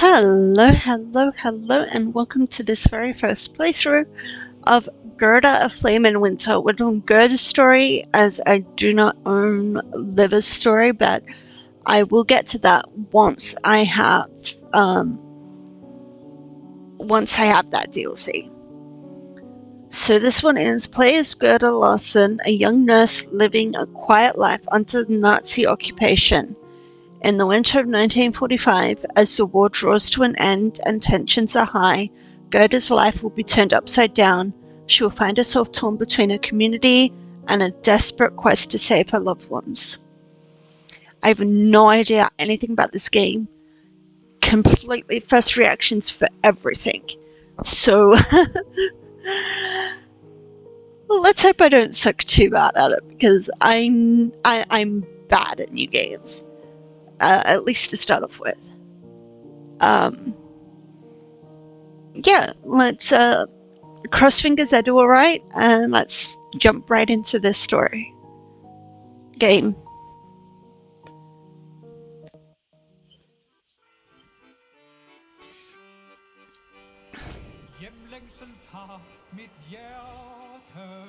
Hello, and welcome to this very first playthrough of Gerda, A Flame in Winter. We're doing Gerda's story, as I do not own Liver's story, but I will get to that once I have that DLC. So this one is, play as Gerda Larson, a young nurse living a quiet life under the Nazi occupation. In the winter of 1945, as the war draws to an end and tensions are high, Gerda's life will be turned upside down. She will find herself torn between her community and a desperate quest to save her loved ones. I have no idea anything about this game. Completely first reactions for everything. So let's hope I don't suck too bad at it, because I'm bad at new games. At least to start off with. Yeah, let's cross fingers I do alright, and let's jump right into this story. Game. Hjemlængsel tager mit hjerte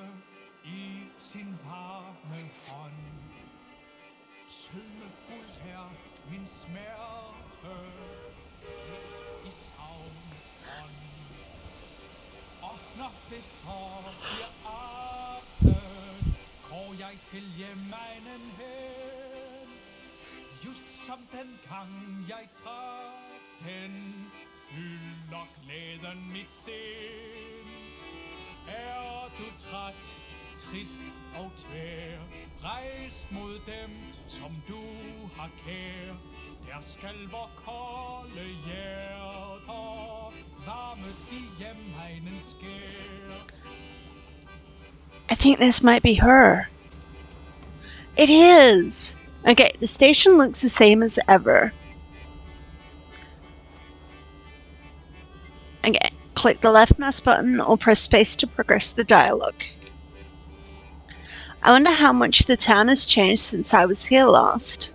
i sin varme hånd. Sødmefuld her min smerte, lidt i savnets ånd. Og når det så bliver aften, går jeg til hjemegnen hen. Just som den gang jeg traf den, fylder glæden mit sind. Er du træt, trist og tvær, rejs mod dem, som du har kær. Der skal vor kolde hjerter varmes i hjemmegnens skær. I think this might be her. It is! Okay, the station looks the same as ever. Okay, click the left mouse button or press space to progress the dialogue. I wonder how much the town has changed since I was here last.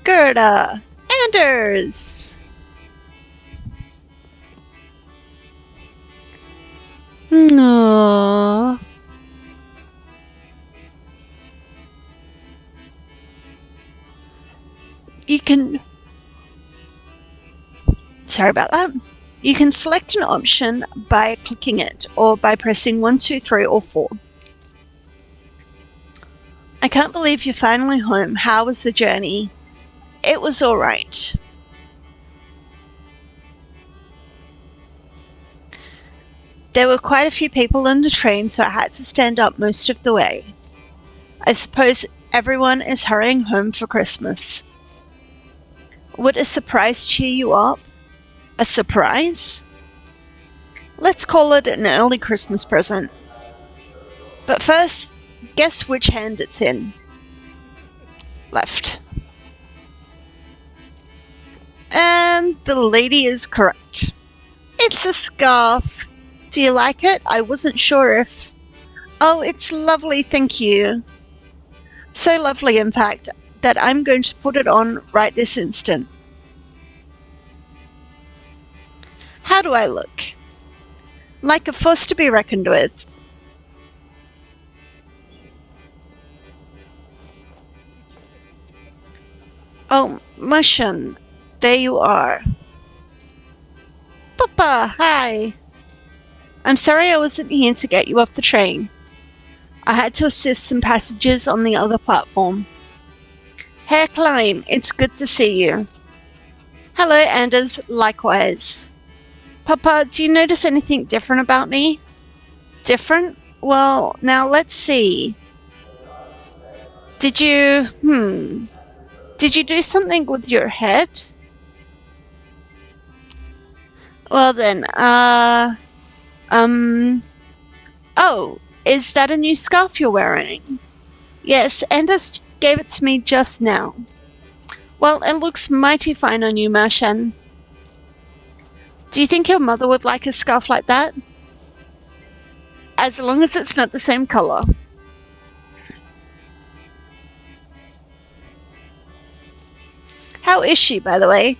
Gerda! Anders! No. Sorry about that. You can select an option by clicking it, or by pressing 1, 2, 3, or 4. I can't believe you're finally home. How was the journey? It was alright. There were quite a few people on the train, so I had to stand up most of the way. I suppose everyone is hurrying home for Christmas. Would a surprise cheer you up? A surprise? Let's call it an early Christmas present. But first, guess which hand it's in. Left. And the lady is correct. It's a scarf. Do you like it? I wasn't sure if... Oh, it's lovely, thank you. So lovely, in fact, that I'm going to put it on right this instant. How do I look? Like a force to be reckoned with. Oh, Mushan, there you are. Papa, hi. I'm sorry I wasn't here to get you off the train. I had to assist some passengers on the other platform. Herr Klein, it's good to see you. Hello, Anders, likewise. Papa, do you notice anything different about me? Different? Well, now let's see. Did you do something with your head? Well then, oh, is that a new scarf you're wearing? Yes, Anders gave it to me just now. Well, it looks mighty fine on you, Marshan. Do you think your mother would like a scarf like that? As long as it's not the same color. How is she, by the way?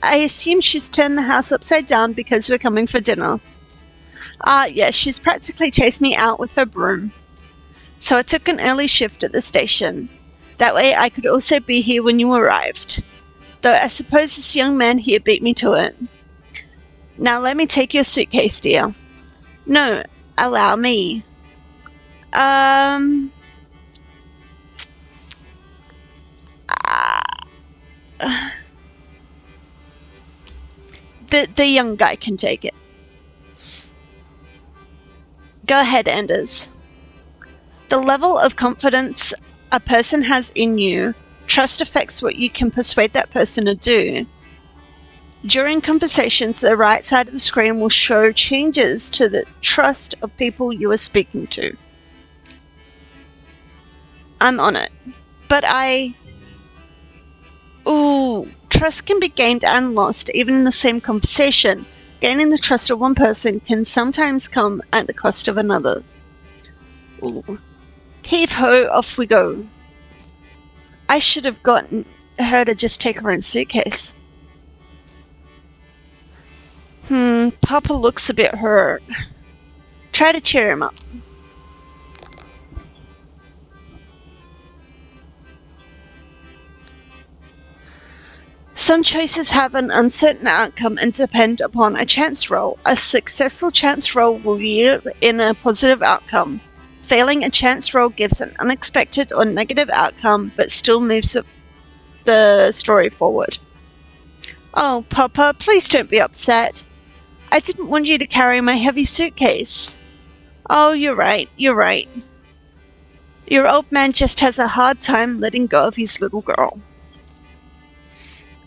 I assume she's turned the house upside down because we're coming for dinner. Ah, yes, she's practically chased me out with her broom. So I took an early shift at the station. That way I could also be here when you arrived. Though I suppose this young man here beat me to it. Now let me take your suitcase, dear. No, allow me. Um. Uh, the young guy can take it. Go ahead, Anders. The level of confidence a person has in you, trust affects what you can persuade that person to do. During conversations, the right side of the screen will show changes to the trust of people you are speaking to. I'm on it. But trust can be gained and lost even in the same conversation. Gaining the trust of one person can sometimes come at the cost of another. Ooh. Heave ho, off we go. I should have gotten her to just take her own suitcase. Papa looks a bit hurt. Try to cheer him up. Some choices have an uncertain outcome and depend upon a chance roll. A successful chance roll will yield in a positive outcome. Failing a chance roll gives an unexpected or negative outcome, but still moves the story forward. Oh, Papa, please don't be upset. I didn't want you to carry my heavy suitcase. Oh, you're right. Your old man just has a hard time letting go of his little girl.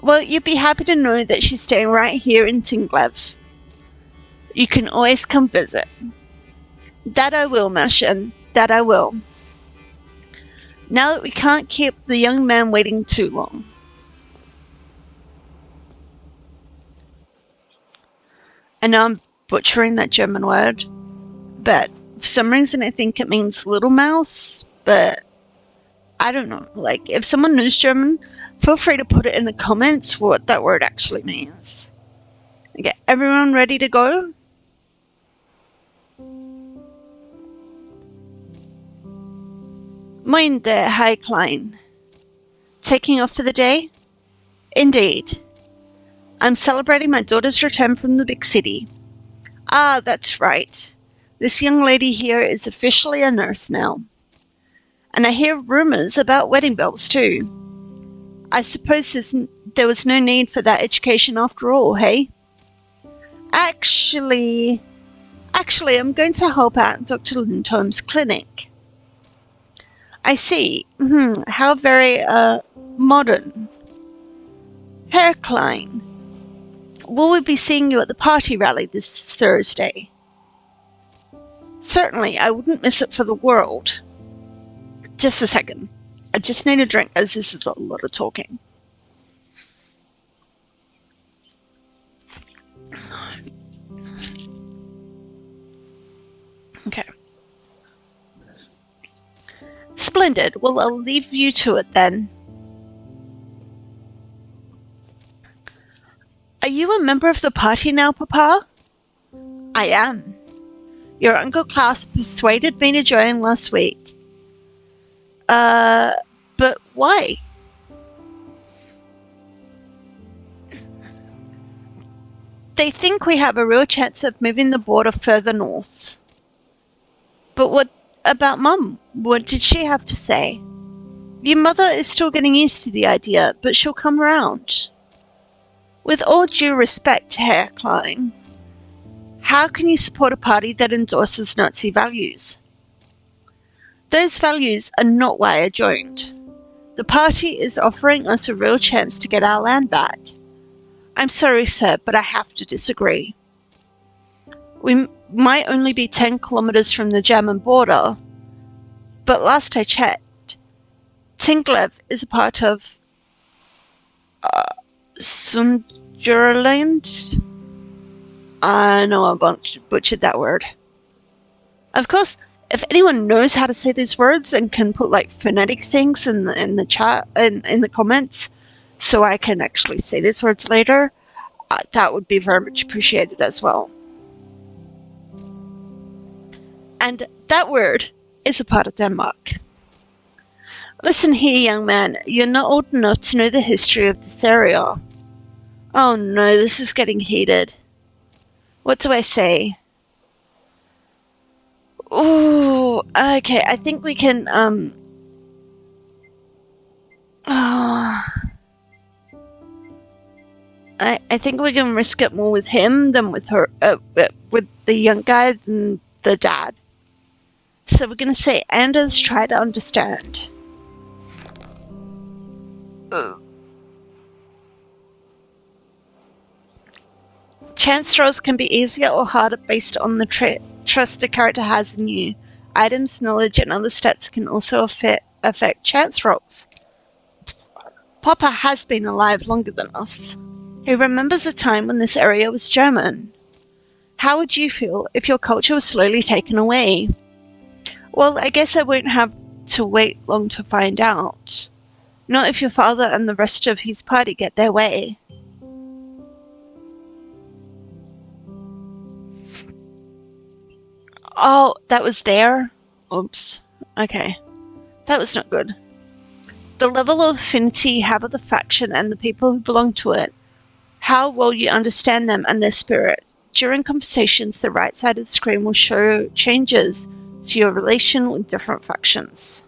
Well, you'd be happy to know that she's staying right here in Tinglev. You can always come visit. That I will, Mashin. That I will. Now that we can't keep the young man waiting too long. I know I'm butchering that German word, but for some reason I think it means little mouse, but I don't know. Like, if someone knows German, feel free to put it in the comments what that word actually means. Okay, everyone ready to go? Moin there, Hi Klein. Taking off for the day? Indeed. I'm celebrating my daughter's return from the big city. Ah, that's right. This young lady here is officially a nurse now. And I hear rumors about wedding bells too. I suppose there was no need for that education after all, hey? Actually, I'm going to help out Dr. Lindholm's clinic. I see. How very, modern. Herr Klein, will we be seeing you at the party rally this Thursday? Certainly, I wouldn't miss it for the world. Just a second. I just need a drink, as this is a lot of talking. Okay. Splendid. Well, I'll leave you to it then. Are you a member of the party now, Papa? I am. Your Uncle Klaus persuaded me to join last week. But why? They think we have a real chance of moving the border further north. But what about Mum? What did she have to say? Your mother is still getting used to the idea, but she'll come round. With all due respect, Herr Klein, how can you support a party that endorses Nazi values? Those values are not why I joined. The party is offering us a real chance to get our land back. I'm sorry, sir, but I have to disagree. We might only be 10 kilometers from the German border, but last I checked, Tinglev is a part of Sunderland. I know I butchered that word. Of course, if anyone knows how to say these words and can put like phonetic things in the chat in the comments, so I can actually say these words later, that would be very much appreciated as well. And that word is a part of Denmark. Listen here, young man, you're not old enough to know the history of this area. Oh no, this is getting heated. What do I say? Ooh, okay, I think we can, oh, I think we can risk it more with him than with her, with the young guy than the dad. So we're gonna say Anders try to understand. Chance throws can be easier or harder based on the trust a character has in you. Items, knowledge, and other stats can also affect chance rolls. Papa has been alive longer than us. He remembers a time when this area was German. How would you feel if your culture was slowly taken away? Well, I guess I won't have to wait long to find out. Not if your father and the rest of his party get their way. Oh, that was there? Oops. Okay. That was not good. The level of affinity you have with the faction and the people who belong to it. How well you understand them and their spirit. During conversations, the right side of the screen will show changes to your relation with different factions.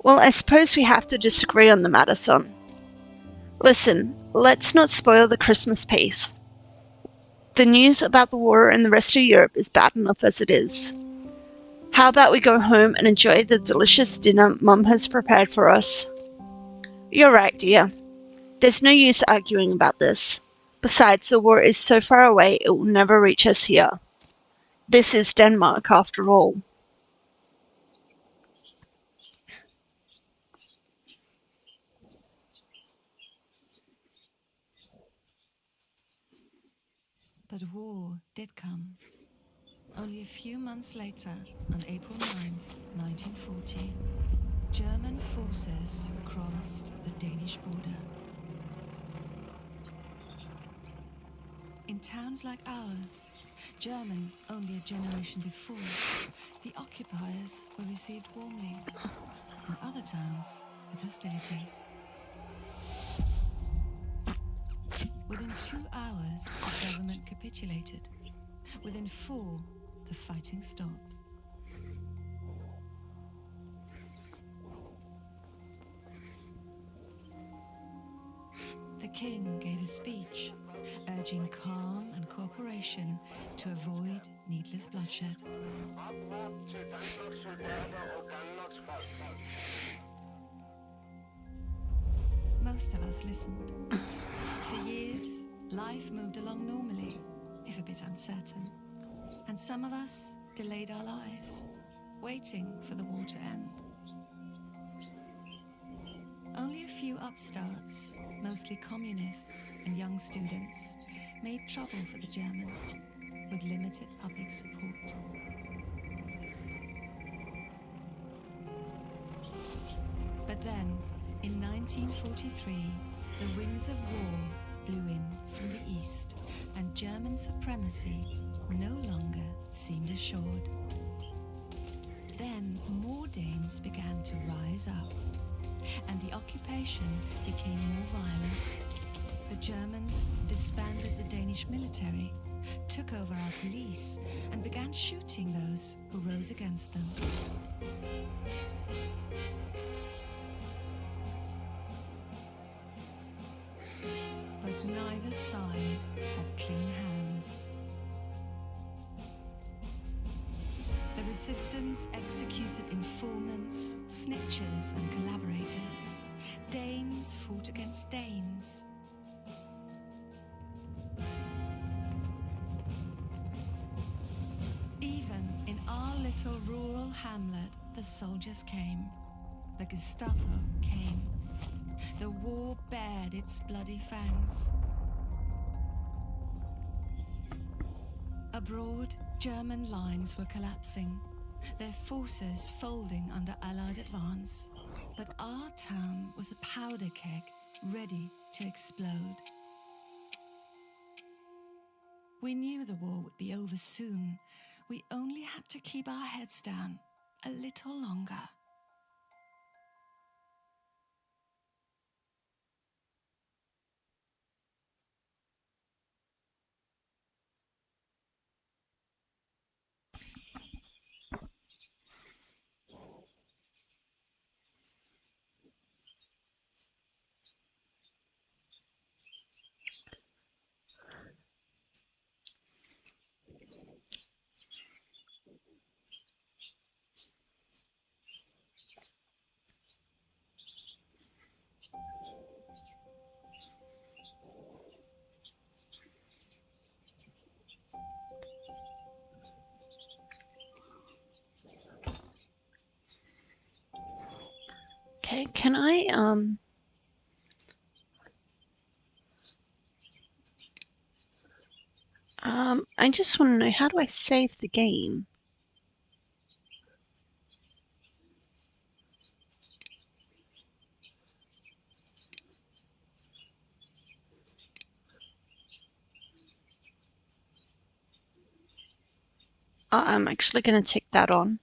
Well, I suppose we have to disagree on the matter, son. Listen, let's not spoil the Christmas peace. The news about the war in the rest of Europe is bad enough as it is. How about we go home and enjoy the delicious dinner Mum has prepared for us? You're right, dear. There's no use arguing about this. Besides, the war is so far away it will never reach us here. This is Denmark, after all. But war did come. Only a few months later, on April 9th, 1940, German forces crossed the Danish border. In towns like ours, German only a generation before, the occupiers were received warmly. In other towns, with hostility. Within 2 hours, the government capitulated. Within 4, the fighting stopped. The king gave a speech, urging calm and cooperation to avoid needless bloodshed. Most of us listened. For years, life moved along normally, if a bit uncertain. And some of us delayed our lives, waiting for the war to end. Only a few upstarts, mostly communists and young students, made trouble for the Germans, with limited public support. But then, in 1943, the winds of war blew in from the east, and German supremacy no longer seemed assured. Then more Danes began to rise up, and the occupation became more violent. The Germans disbanded the Danish military, took over our police, and began shooting those who rose against them. But neither side had clean hands. The resistance executed informants, snitches, and collaborators. Danes fought against Danes. Even in our little rural hamlet, the soldiers came. The Gestapo came. The war bared its bloody fangs. Abroad, German lines were collapsing, their forces folding under Allied advance. But our town was a powder keg ready to explode. We knew the war would be over soon. We only had to keep our heads down a little longer. Okay, can I I just want to know, how do I save the game? I'm actually going to take that on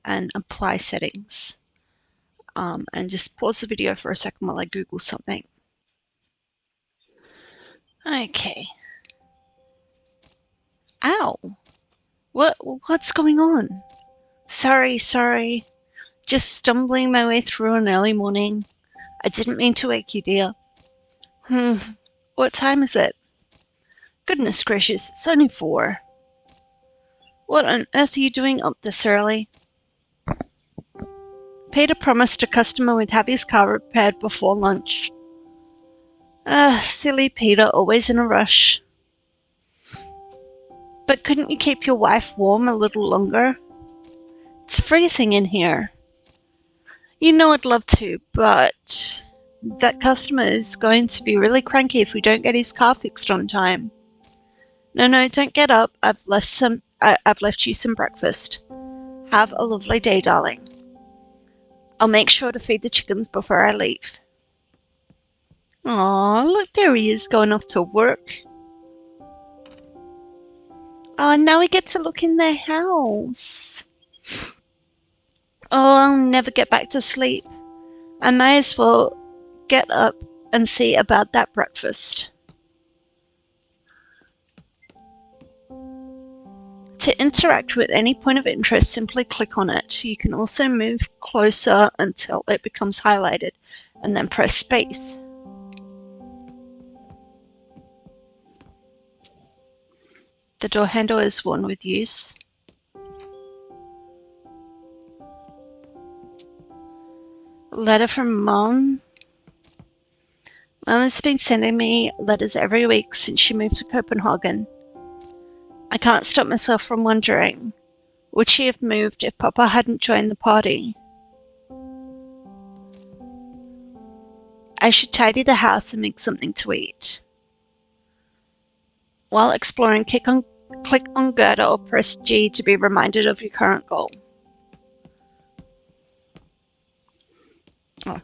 and apply settings. And just pause the video for a second while I Google something. Okay. Ow! What's going on? Sorry. Just stumbling my way through an early morning. I didn't mean to wake you, dear. What time is it? Goodness gracious, it's only 4. What on earth are you doing up this early? Peter promised a customer would have his car repaired before lunch. Silly Peter, always in a rush. But couldn't you keep your wife warm a little longer? It's freezing in here. You know I'd love to, but that customer is going to be really cranky if we don't get his car fixed on time. No, don't get up. I've left you some breakfast. Have a lovely day, darling. I'll make sure to feed the chickens before I leave. Aw, look, there he is going off to work. Oh, now we get to look in their house. Oh, I'll never get back to sleep. I may as well get up and see about that breakfast. To interact with any point of interest, simply click on it. You can also move closer until it becomes highlighted, and then press space. The door handle is worn with use. Letter from Mom. Mom has been sending me letters every week since she moved to Copenhagen. I can't stop myself from wondering, would she have moved if Papa hadn't joined the party? I should tidy the house and make something to eat. While exploring, click on Gerda or press G to be reminded of your current goal. Oh.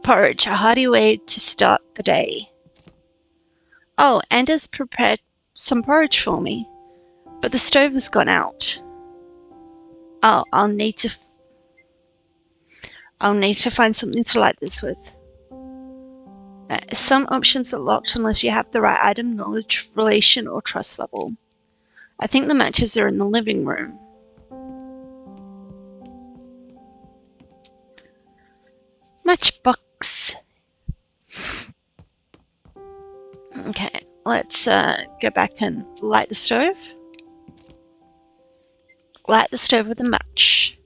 Porridge, a hearty way to start the day. Oh, Anders prepared some porridge for me, but the stove has gone out. Oh, I'll need to find something to light this with. Some options are locked unless you have the right item, knowledge, relation, or trust level. I think the matches are in the living room. Matchbox. Okay, let's go back and light the stove. Light the stove with a match.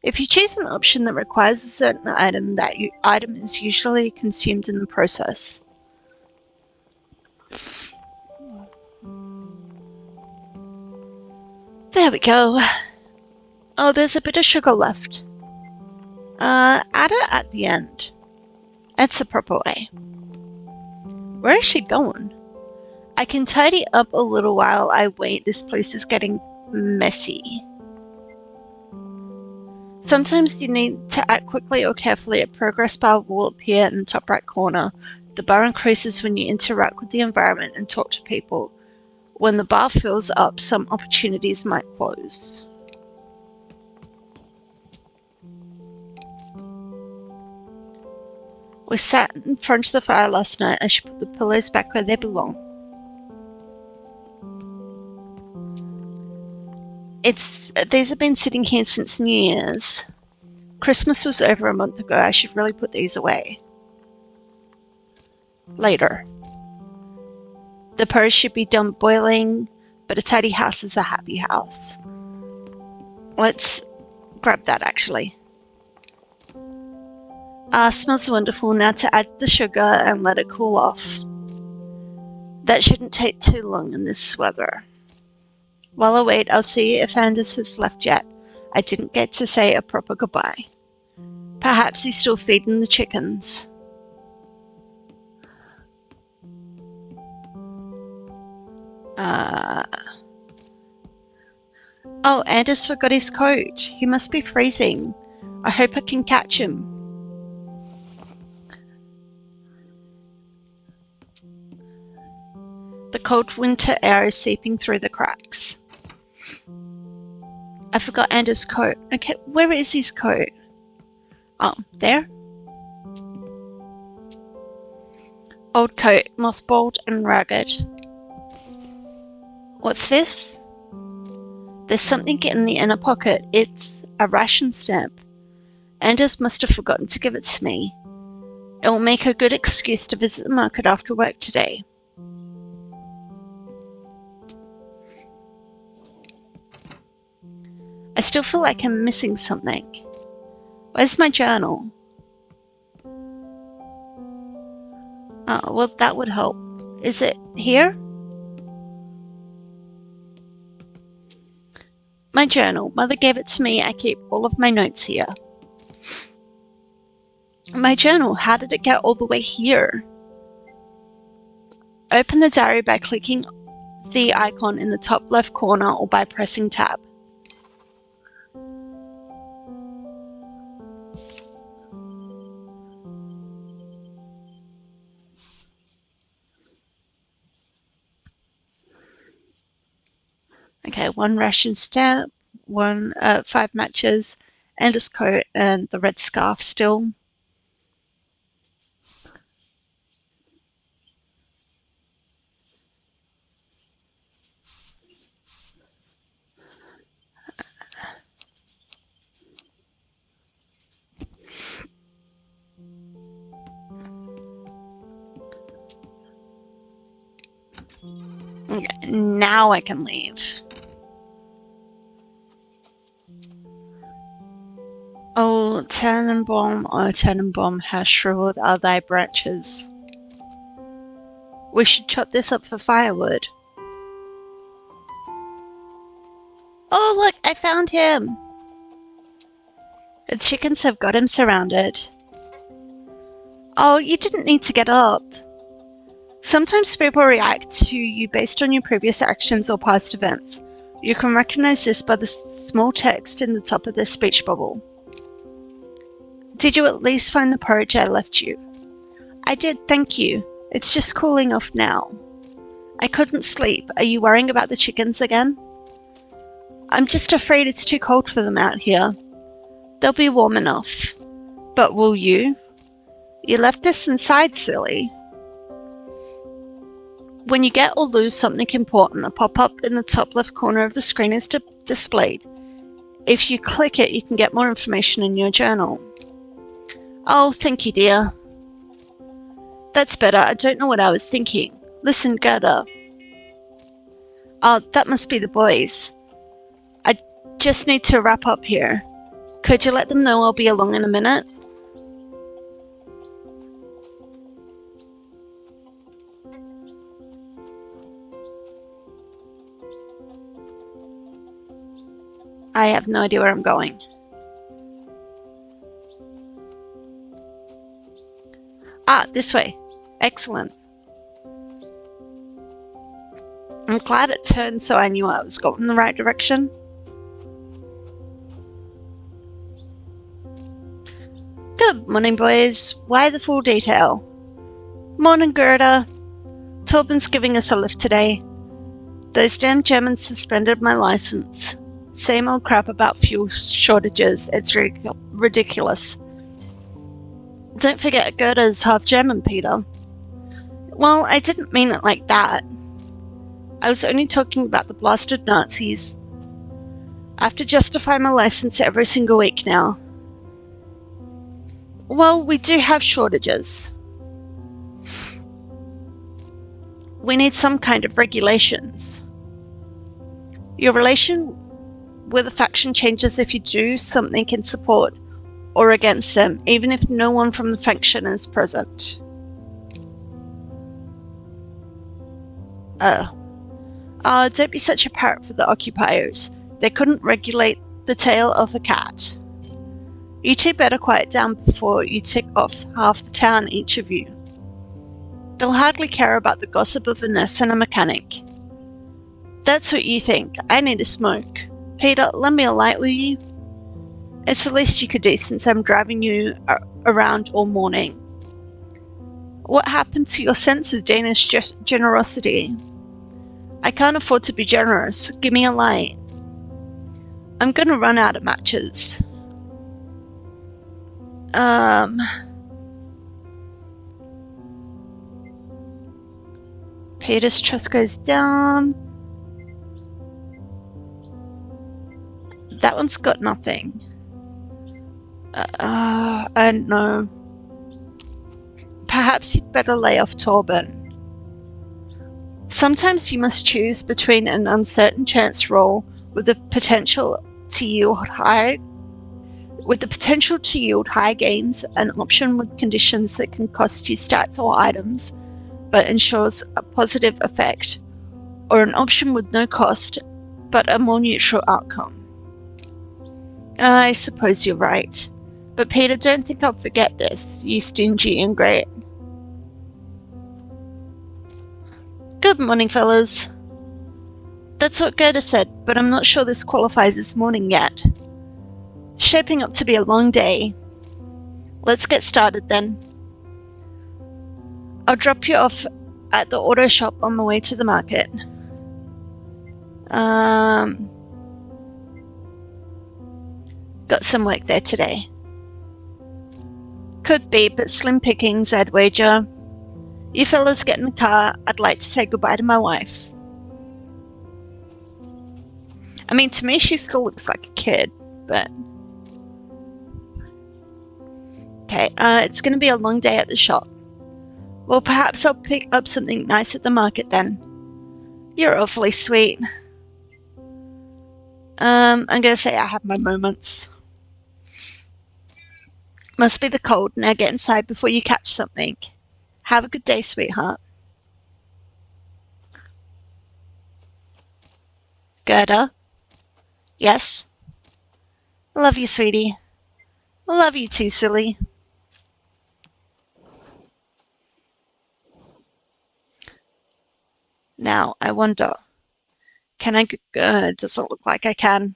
If you choose an option that requires a certain item, that item is usually consumed in the process. There we go. Oh, there's a bit of sugar left. Add it at the end. That's the proper way. Where is she going? I can tidy up a little while I wait. This place is getting messy. Sometimes you need to act quickly or carefully. A progress bar will appear in the top right corner. The bar increases when you interact with the environment and talk to people. When the bar fills up, some opportunities might close. We sat in front of the fire last night and she put the pillows back where they belong. These have been sitting here since New Year's. Christmas was over a month ago. I should really put these away. Later. The porridge should be done boiling, but a tidy house is a happy house. Let's grab that actually. Smells wonderful. Now to add the sugar and let it cool off. That shouldn't take too long in this weather. While I wait, I'll see if Anders has left yet. I didn't get to say a proper goodbye. Perhaps he's still feeding the chickens. Oh, Anders forgot his coat. He must be freezing. I hope I can catch him. The cold winter air is seeping through the cracks. I forgot Anders' coat. Okay, where is his coat? Oh, there? Old coat, mothballed and ragged. What's this? There's something in the inner pocket. It's a ration stamp. Anders must have forgotten to give it to me. It will make a good excuse to visit the market after work today. I still feel like I'm missing something. Where's my journal? Oh, well, that would help. Is it here? My journal. Mother gave it to me. I keep all of my notes here. My journal. How did it get all the way here? Open the diary by clicking the icon in the top left corner or by pressing tab. Okay, 1 ration stamp, 5 matches, Anders' coat, and the red scarf still. Okay, now I can leave. Oh, Tannenbaum, how shriveled are thy branches. We should chop this up for firewood. Oh, look, I found him. The chickens have got him surrounded. Oh, you didn't need to get up. Sometimes people react to you based on your previous actions or past events. You can recognize this by the small text in the top of their speech bubble. Did you at least find the porridge I left you? I did, thank you. It's just cooling off now. I couldn't sleep. Are you worrying about the chickens again? I'm just afraid it's too cold for them out here. They'll be warm enough. But will you? You left this inside, silly. When you get or lose something important, a pop-up in the top left corner of the screen is displayed. If you click it, you can get more information in your journal. Oh, thank you, dear. That's better. I don't know what I was thinking. Listen, Gerda. Oh, that must be the boys. I just need to wrap up here. Could you let them know I'll be along in a minute? I have no idea where I'm going. Ah, this way. Excellent. glad it turned so I knew I was going in the right direction. Good morning, boys. Why the full detail? Morning, Gerda. Tobin's giving us a lift today. Those damn Germans suspended my license. Same old crap about fuel shortages. It's ridiculous. Don't forget Gerda's half German, Peter. Well, I didn't mean it like that. I was only talking about the blasted Nazis. I have to justify my license every single week now. Well, we do have shortages. We need some kind of regulations. Your relation with a faction changes if you do something in support or against them, even if no one from the faction is present. Don't be such a parrot for the occupiers. They couldn't regulate the tail of a cat. You two better quiet down before you tick off half the town, each of you. They'll hardly care about the gossip of a nurse and a mechanic. That's what you think. I need a smoke. Peter, lend me a light, will you? It's the least you could do since I'm driving you around all morning. What happened to your sense of Danish generosity? I can't afford to be generous. Give me a light. I'm gonna run out of matches. Peter's trust goes down. That one's got nothing. I don't know. Perhaps you'd better lay off Torben. Sometimes you must choose between an uncertain chance roll with the potential to yield high gains, an option with conditions that can cost you stats or items, but ensures a positive effect, or an option with no cost, but a more neutral outcome. I suppose you're right. But Peter, don't think I'll forget this, you stingy ingrate. Good morning, fellas. That's what Gerda said, but I'm not sure this qualifies as morning yet. Shaping up to be a long day. Let's get started then. I'll drop you off at the auto shop on my way to the market. Got some work there today. Could be, but slim pickings, I'd wager. You fellas get in the car. I'd like to say goodbye to my wife. I mean, to me, she still looks like a kid, but... Okay, it's going to be a long day at the shop. Well, perhaps I'll pick up something nice at the market then. You're awfully sweet. I'm going to say I have my moments. Must be the cold. Now get inside before you catch something. Have a good day, sweetheart. Gerda? Yes? Love you, sweetie. Love you too, silly. Now, I wonder, can I... it doesn't look like I can.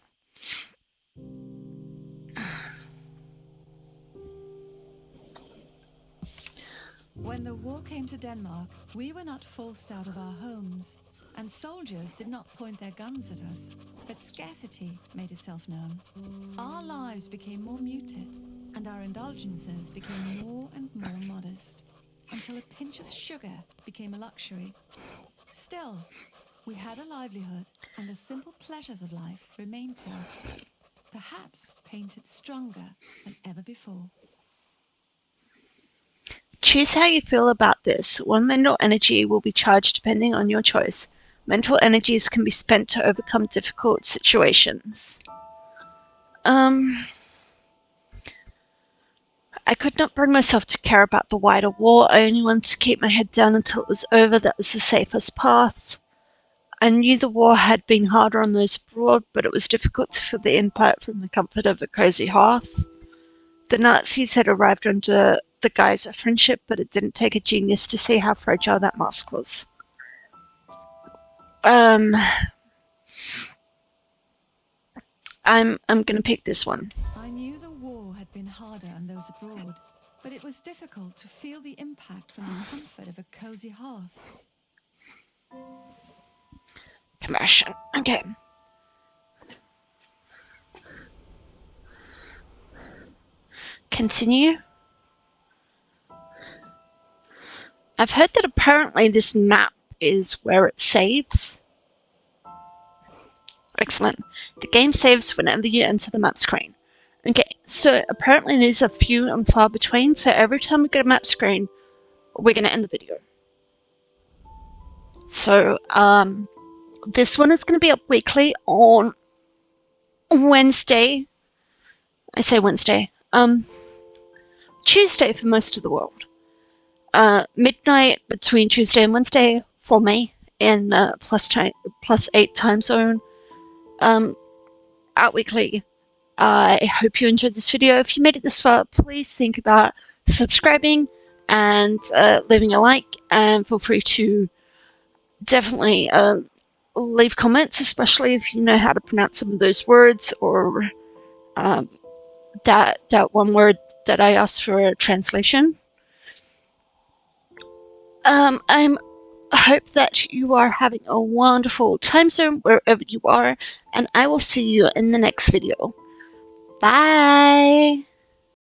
When the war came to Denmark, we were not forced out of our homes, and soldiers did not point their guns at us, but scarcity made itself known. Our lives became more muted, and our indulgences became more and more modest, until a pinch of sugar became a luxury. Still, we had a livelihood, and the simple pleasures of life remained to us, perhaps painted stronger than ever before. Choose how you feel about this. One mental energy will be charged depending on your choice. Mental energies can be spent to overcome difficult situations. I could not bring myself to care about the wider war. I only wanted to keep my head down until it was over. That was the safest path. I knew the war had been harder on those abroad, but it was difficult to feel the impact from the comfort of a cozy hearth. The Nazis had arrived under the guise of friendship, but it didn't take a genius to see how fragile that mask was. I'm gonna pick this one. I knew the war had been harder on those abroad, but it was difficult to feel the impact from the comfort of a cozy hearth. Commercial. Okay. Continue. I've heard that apparently this map is where it saves. Excellent. The game saves whenever you enter the map screen. Okay, so apparently there's a few and far between, so every time we get a map screen, we're going to end the video. So, this one is going to be up weekly on Wednesday. I say Wednesday. Tuesday for most of the world. Midnight between Tuesday and Wednesday for me in +8 time zone. Out weekly. I hope you enjoyed this video. If you made it this far, please think about subscribing and leaving a like, and feel free to definitely leave comments, especially if you know how to pronounce some of those words, or that one word that I asked for a translation. I hope that you are having a wonderful time zone wherever you are, and I will see you in the next video. Bye!